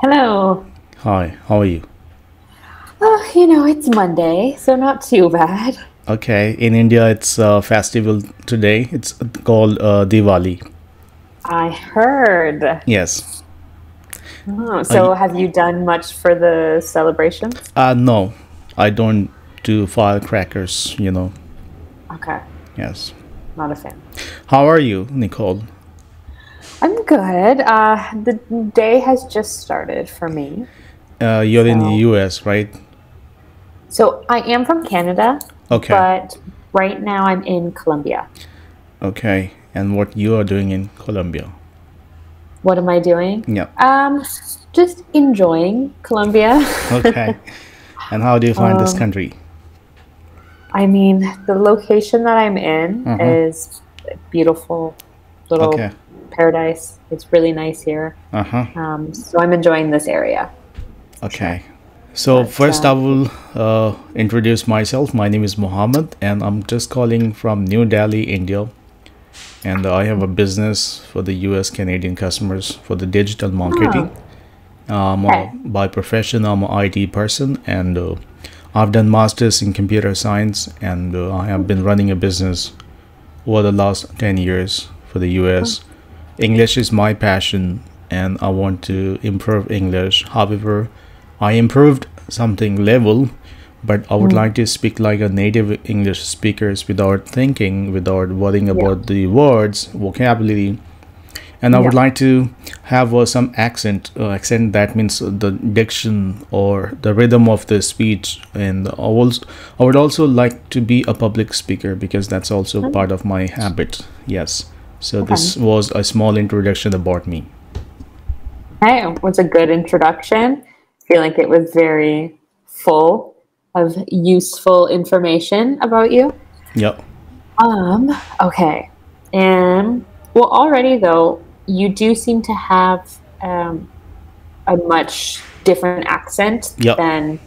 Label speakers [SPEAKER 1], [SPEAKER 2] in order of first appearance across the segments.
[SPEAKER 1] Hello.
[SPEAKER 2] Hi, how are you?
[SPEAKER 1] Oh, it's Monday, so not too bad.
[SPEAKER 2] Okay, in India it's a festival today. It's called Diwali.
[SPEAKER 1] I heard.
[SPEAKER 2] Yes.
[SPEAKER 1] Oh,
[SPEAKER 2] Uh,
[SPEAKER 1] so have you done much for the celebrations?
[SPEAKER 2] no, I don't do firecrackers.
[SPEAKER 1] Okay,
[SPEAKER 2] Yes.
[SPEAKER 1] not a fan.
[SPEAKER 2] How are you, Nicole?
[SPEAKER 1] I'm good. The day has just started for me.
[SPEAKER 2] You're in the
[SPEAKER 1] So,
[SPEAKER 2] US, right?
[SPEAKER 1] so I am from Canada,
[SPEAKER 2] Okay.
[SPEAKER 1] but right now I'm in Colombia.
[SPEAKER 2] Okay. And what you are doing in Colombia?
[SPEAKER 1] What am I doing?
[SPEAKER 2] Yeah.
[SPEAKER 1] Just enjoying Colombia.
[SPEAKER 2] Okay. And how do you find this
[SPEAKER 1] Um,
[SPEAKER 2] country?
[SPEAKER 1] I mean, the location that I'm in
[SPEAKER 2] Uh-huh.
[SPEAKER 1] is a beautiful little
[SPEAKER 2] Okay.
[SPEAKER 1] paradise. It's really nice here.
[SPEAKER 2] Uh-huh.
[SPEAKER 1] So I'm enjoying this area for sure.
[SPEAKER 2] Okay. So
[SPEAKER 1] But
[SPEAKER 2] first I will introduce myself. My name is Mohammed and I'm just calling from New Delhi, India. And I have a business for the US Canadian customers for the digital marketing.
[SPEAKER 1] oh, okay.
[SPEAKER 2] By profession, I'm an IT person, and I've done masters in computer science, and I have been running a business over the last 10 years for the US. English is my passion, and I want to improve English. However, I improved something level, but I would like to speak like a native English speakers without thinking, without worrying
[SPEAKER 1] Yeah.
[SPEAKER 2] about the words, vocabulary, and I would
[SPEAKER 1] Yeah.
[SPEAKER 2] like to have some accent. Accent that means the diction or the rhythm of the speech. And I would also like to be a public speaker because that's also
[SPEAKER 1] Oh,
[SPEAKER 2] part of my habit. Yes. So
[SPEAKER 1] okay.
[SPEAKER 2] this was a small introduction about me.
[SPEAKER 1] Hey, it was a good introduction. I feel like it was very full of useful information about you.
[SPEAKER 2] Yep.
[SPEAKER 1] Um, okay. And well, already though, you do seem to have a much different accent
[SPEAKER 2] Yep.
[SPEAKER 1] than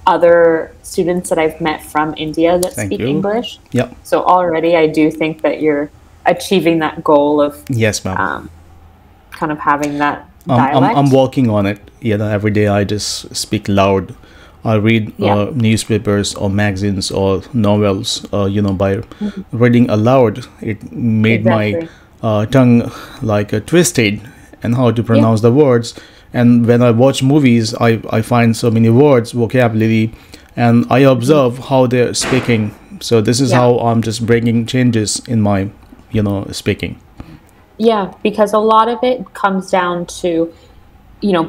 [SPEAKER 1] other students that I've met from India that
[SPEAKER 2] Thank
[SPEAKER 1] speak
[SPEAKER 2] you.
[SPEAKER 1] English.
[SPEAKER 2] Yep.
[SPEAKER 1] So already I do think that you're achieving that goal of
[SPEAKER 2] Yes, ma'am.
[SPEAKER 1] um, kind of having that
[SPEAKER 2] I'm
[SPEAKER 1] dialect.
[SPEAKER 2] working on it. Every day I just speak loud. I read
[SPEAKER 1] Yeah,
[SPEAKER 2] newspapers or magazines or novels. By
[SPEAKER 1] mhm,
[SPEAKER 2] reading aloud, it made my
[SPEAKER 1] exactly.
[SPEAKER 2] tongue like twisted and how to
[SPEAKER 1] Yeah,
[SPEAKER 2] pronounce the words. And when I watch movies, I find so many words, vocabulary, and I
[SPEAKER 1] mhm,
[SPEAKER 2] observe how they're speaking. So this is
[SPEAKER 1] yeah.
[SPEAKER 2] how I'm just bringing changes in my, speaking.
[SPEAKER 1] Yeah, because a lot of it comes down to,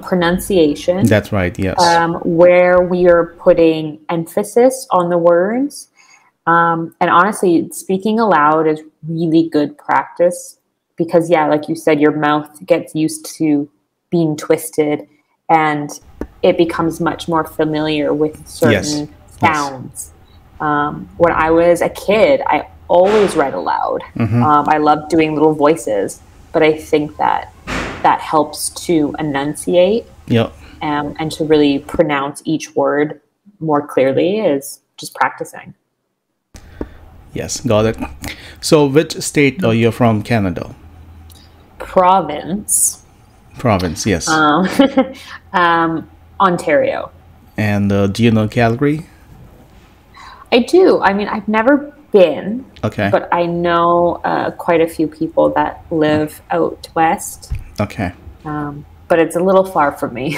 [SPEAKER 1] pronunciation,
[SPEAKER 2] That's right. Yes.
[SPEAKER 1] where we are putting emphasis on the words. And honestly, speaking aloud is really good practice because, yeah, like you said, your mouth gets used to being twisted and it becomes much more familiar with
[SPEAKER 2] Yes.
[SPEAKER 1] certain
[SPEAKER 2] Yes.
[SPEAKER 1] sounds. When I was a kid, I always read aloud. I loved doing little voices, but I think that that helps to enunciate
[SPEAKER 2] Yep.
[SPEAKER 1] and to really pronounce each word more clearly is just practicing.
[SPEAKER 2] Yes. Got it. So, which state are you from? Canada
[SPEAKER 1] Province,
[SPEAKER 2] province? Yes.
[SPEAKER 1] um, Ontario.
[SPEAKER 2] And do you know Calgary?
[SPEAKER 1] I do. I mean, I've never been,
[SPEAKER 2] Okay.
[SPEAKER 1] but I know quite a few people that live out west.
[SPEAKER 2] Okay.
[SPEAKER 1] But it's a little far from me.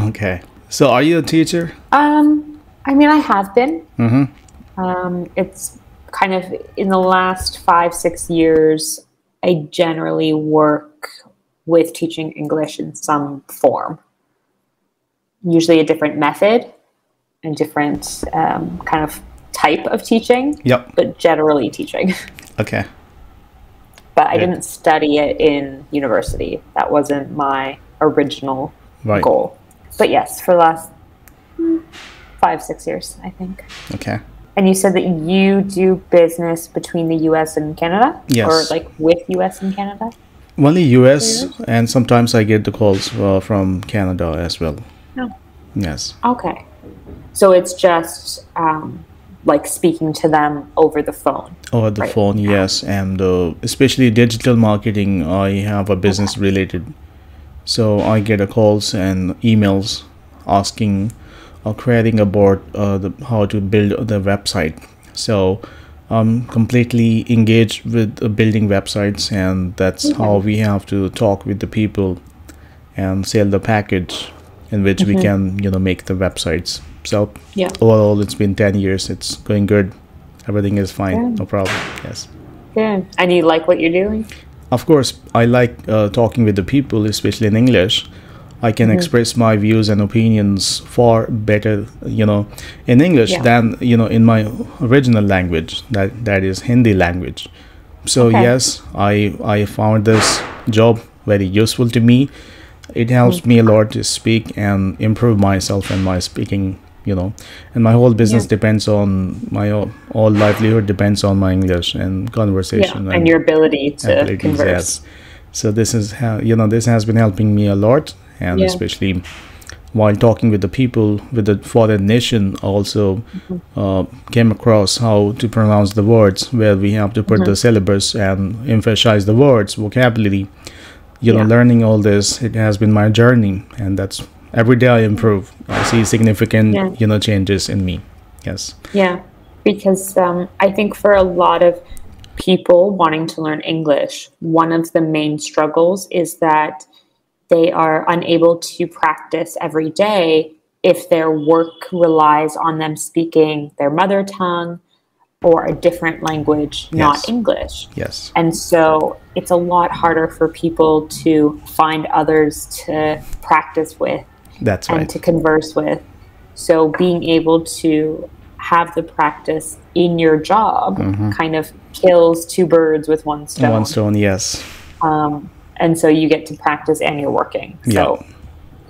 [SPEAKER 2] Okay. So, are you a teacher?
[SPEAKER 1] I mean, I have been.
[SPEAKER 2] Mm-hmm.
[SPEAKER 1] It's kind of in the last 5, 6 years, I generally work with teaching English in some form, usually a different method and different kind of type of teaching,
[SPEAKER 2] Yep.
[SPEAKER 1] but generally teaching.
[SPEAKER 2] Okay.
[SPEAKER 1] But I
[SPEAKER 2] Good.
[SPEAKER 1] didn't study it in university. That wasn't my original
[SPEAKER 2] Right.
[SPEAKER 1] goal. But yes, for the last 5, 6 years, I think.
[SPEAKER 2] Okay.
[SPEAKER 1] And you said that you do business between the US and Canada, or
[SPEAKER 2] Yes.
[SPEAKER 1] like with US and Canada?
[SPEAKER 2] Only
[SPEAKER 1] For
[SPEAKER 2] US,
[SPEAKER 1] yours?
[SPEAKER 2] and sometimes I get the calls from Canada as well.
[SPEAKER 1] No.
[SPEAKER 2] Yes.
[SPEAKER 1] Okay. So it's just like speaking to them over the phone
[SPEAKER 2] Over the
[SPEAKER 1] right
[SPEAKER 2] phone,
[SPEAKER 1] now.
[SPEAKER 2] yes. And especially digital marketing, I have a
[SPEAKER 1] Okay.
[SPEAKER 2] business related. So I get a calls and emails asking or creating about how to build the website. So I'm completely engaged with building websites, and that's how we have to talk with the people and sell the package in which we can, make the websites. So overall, it's been 10 years. It's going good. Everything is fine. No problem. Yes.
[SPEAKER 1] Good. And you like what you're doing?
[SPEAKER 2] Of course, I like talking with the people, especially in English. I can express my views and opinions far better, in English than, in my original language, that is Hindi language. So yes, I found this job very useful to me. It helps me a lot to speak and improve myself and my speaking, and my whole business depends on my all livelihood depends on my English and conversation
[SPEAKER 1] and your ability to converse.
[SPEAKER 2] Yes. So this is how, this has been helping me a lot, and especially while talking with the people with the foreign nation, also came across how to pronounce the words, where we have to put the syllabus and emphasize the words, vocabulary. Learning all this, it has been my journey, and that's every day I improve. I see significant, changes in me. Yes.
[SPEAKER 1] Yeah, because I think for a lot of people wanting to learn English, one of the main struggles is that they are unable to practice every day if their work relies on them speaking their mother tongue or a different language, not English.
[SPEAKER 2] Yes.
[SPEAKER 1] And so it's a lot harder for people to find others to practice with.
[SPEAKER 2] That's right.
[SPEAKER 1] And to converse with. So being able to have the practice in your job kind of kills two birds with one stone.
[SPEAKER 2] One stone, yes.
[SPEAKER 1] And so you get to practice and you're working. So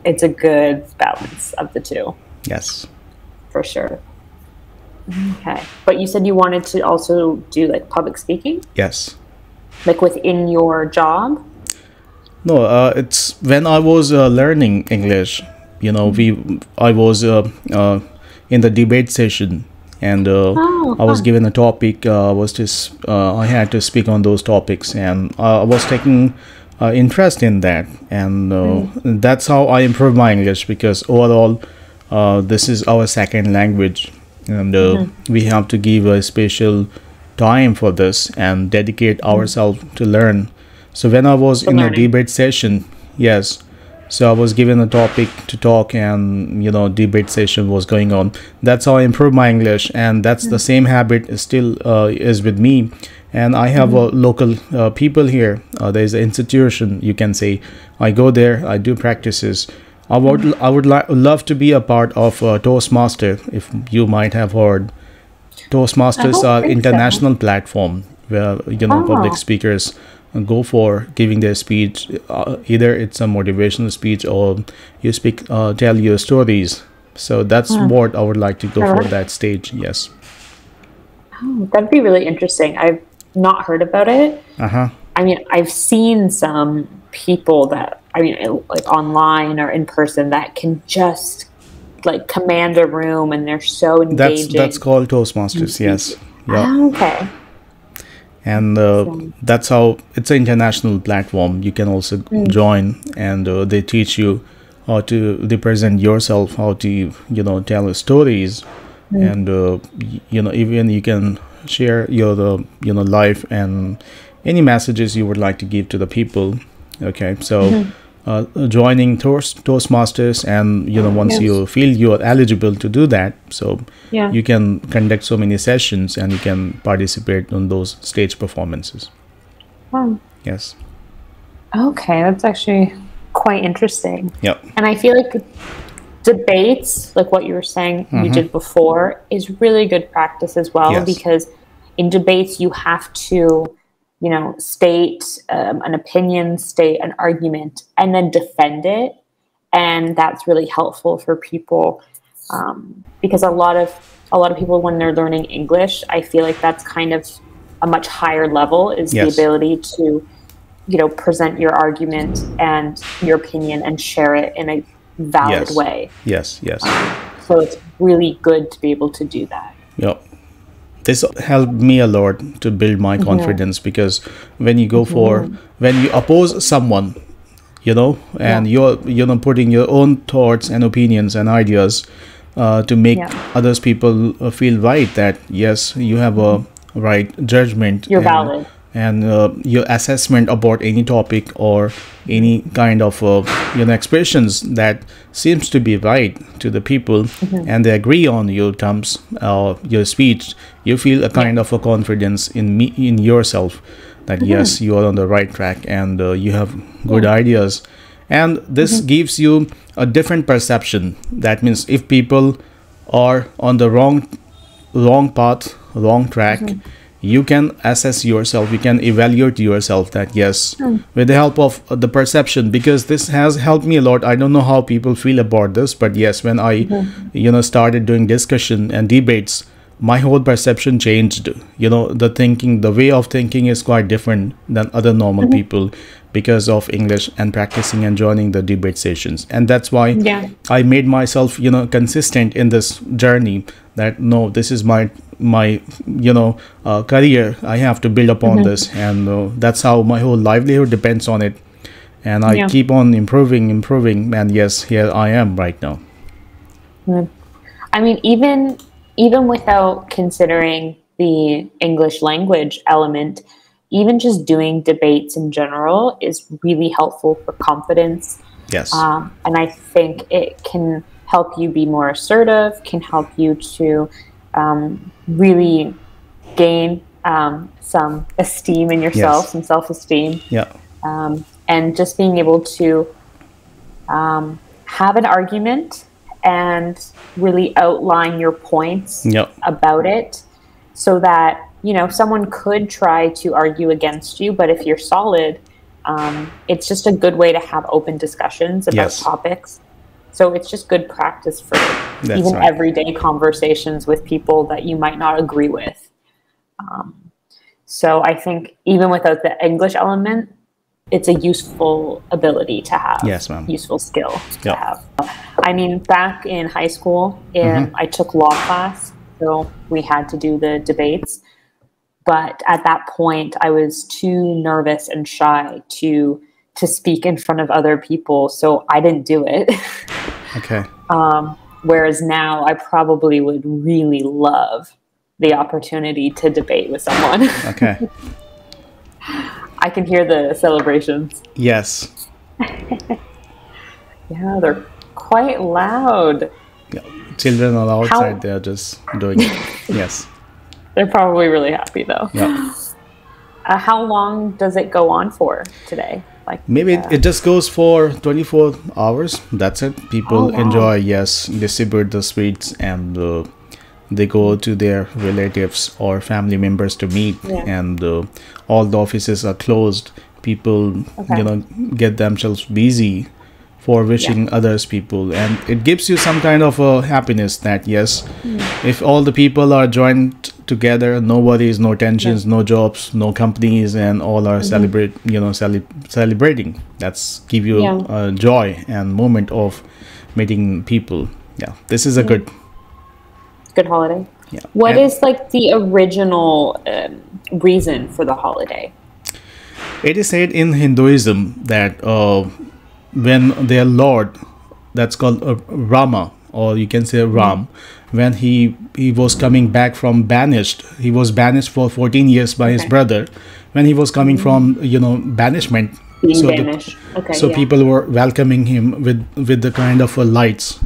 [SPEAKER 1] it's a good balance of the two.
[SPEAKER 2] Yes.
[SPEAKER 1] For sure. Okay. But you said you wanted to also do like public speaking?
[SPEAKER 2] Yes.
[SPEAKER 1] Like within your job?
[SPEAKER 2] No, it's when I was learning English, I was in the debate session, and I was given a topic. I had to speak on those topics, and I was taking interest in that, and that's how I improved my English, because overall, this is our second language, and we have to give a special time for this and dedicate ourselves to learn. So when I was in a debate session, so I was given a topic to talk, and debate session was going on. That's how I improved my English, and that's the same habit still is with me. And I have local people here. There's an institution, you can say. I go there, I do practices. I would love to be a part of Toastmaster, if you might have heard. Toastmasters are international platform where public speakers go for giving their speech. Either it's a motivational speech or you tell your stories. So that's what I would like to go for, that stage. Yes.
[SPEAKER 1] Oh, that'd be really interesting. I've not heard about it. I mean, I've seen some people that, like online or in person, that can just like command a room, and they're so engaging.
[SPEAKER 2] That's called Toastmasters. Yes. Yeah.
[SPEAKER 1] Okay.
[SPEAKER 2] And that's how it's an international platform. You can also join, and they teach you how to represent yourself, how to tell stories, and even you can share your life and any messages you would like to give to the people. Okay, so joining Toastmasters, and once you feel you're eligible to do that, so you can conduct so many sessions, and you can participate on those stage performances.
[SPEAKER 1] Wow.
[SPEAKER 2] Yes.
[SPEAKER 1] Okay, that's actually quite interesting.
[SPEAKER 2] Yep.
[SPEAKER 1] And I feel like debates, like what you were saying you did before, is really good practice as well, because in debates you have to state an opinion, state an argument, and then defend it. And that's really helpful for people, because a lot of people, when they're learning English, I feel like that's kind of a much higher level, is the ability to, present your argument and your opinion and share it in a valid way.
[SPEAKER 2] Yes.
[SPEAKER 1] So it's really good to be able to do that.
[SPEAKER 2] Yep. This helped me a lot to build my confidence, because when you go when you oppose someone, and you're putting your own thoughts and opinions and ideas to make others people feel right, that yes, you have a right judgment,
[SPEAKER 1] You're valid.
[SPEAKER 2] and your assessment about any topic or any kind of expressions that seems to be right to the people, and they agree on your terms, your speech. You feel a kind of a confidence in yourself, that yes, you are on the right track, and you have good ideas, and this gives you a different perception. That means if people are on the wrong path, wrong track, you can assess yourself, you can evaluate yourself, that yes, with the help of the perception, because this has helped me a lot. I don't know how people feel about this, but yes, when I started doing discussion and debates, my whole perception changed. The way of thinking is quite different than other normal people, because of English and practicing and joining the debate sessions. And that's why I made myself consistent in this journey, that no, this is my career. I have to build upon this, and that's how my whole livelihood depends on it. And I keep on improving, and yes, here I am right now.
[SPEAKER 1] I mean, even without considering the English language element, even just doing debates in general is really helpful for confidence.
[SPEAKER 2] Yes.
[SPEAKER 1] And I think it can help you be more assertive, can help you to really gain some esteem in yourself, some self-esteem. And just being able to have an argument and really outline your points about it, so that someone could try to argue against you, but if you're solid, it's just a good way to have open discussions about topics. So it's just good practice for everyday conversations with people that you might not agree with. So I think even without the English element, it's a useful ability to have.
[SPEAKER 2] Yes, ma'am.
[SPEAKER 1] Useful skill to have. I mean, back in high school, I took law class, so we had to do the debates. But at that point, I was too nervous and shy to speak in front of other people, so I didn't do it.
[SPEAKER 2] Okay.
[SPEAKER 1] Whereas now, I probably would really love the opportunity to debate with someone.
[SPEAKER 2] Okay.
[SPEAKER 1] I can hear the celebrations.
[SPEAKER 2] Yes.
[SPEAKER 1] Yeah, they're quite loud.
[SPEAKER 2] Yeah. Children are outside, they're just doing it. Yes.
[SPEAKER 1] They're probably really happy though.
[SPEAKER 2] Yeah.
[SPEAKER 1] How long does it go on for today?
[SPEAKER 2] Maybe it just goes for 24 hours. That's it. People enjoy, distribute the sweets, and they go to their relatives or family members to meet, and all the offices are closed. People get themselves busy for wishing others people, and it gives you some kind of a happiness that yes, if all the people are joined together, no worries, no tensions, no jobs, no companies, and all are celebrating. That's give you joy and moment of meeting people. This is a good
[SPEAKER 1] holiday. What is the original reason for the holiday?
[SPEAKER 2] It is said in Hinduism that when their lord, that's called Rama, or you can say Ram, when he was coming back from he was banished for 14 years by his brother. When he was coming from banishment, so people were welcoming him with the kind of lights,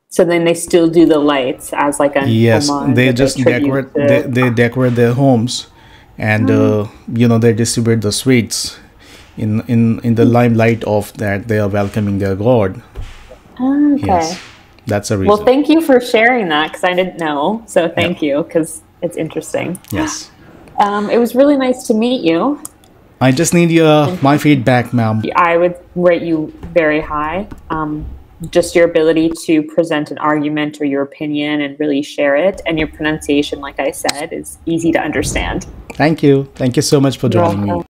[SPEAKER 1] So then they still do the lights as a homage,
[SPEAKER 2] they just decorate they decorate their homes, and they distribute the sweets in the limelight of that they are welcoming their god. Yes, that's a reason.
[SPEAKER 1] Well, thank you for sharing that, because I didn't know. So thank you, because it's interesting.
[SPEAKER 2] Yes.
[SPEAKER 1] It was really nice to meet you.
[SPEAKER 2] I just need my feedback, ma'am.
[SPEAKER 1] I would rate you very high. Just your ability to present an argument or your opinion and really share it. And your pronunciation, like I said, is easy to understand.
[SPEAKER 2] Thank you. Thank you so much for joining me.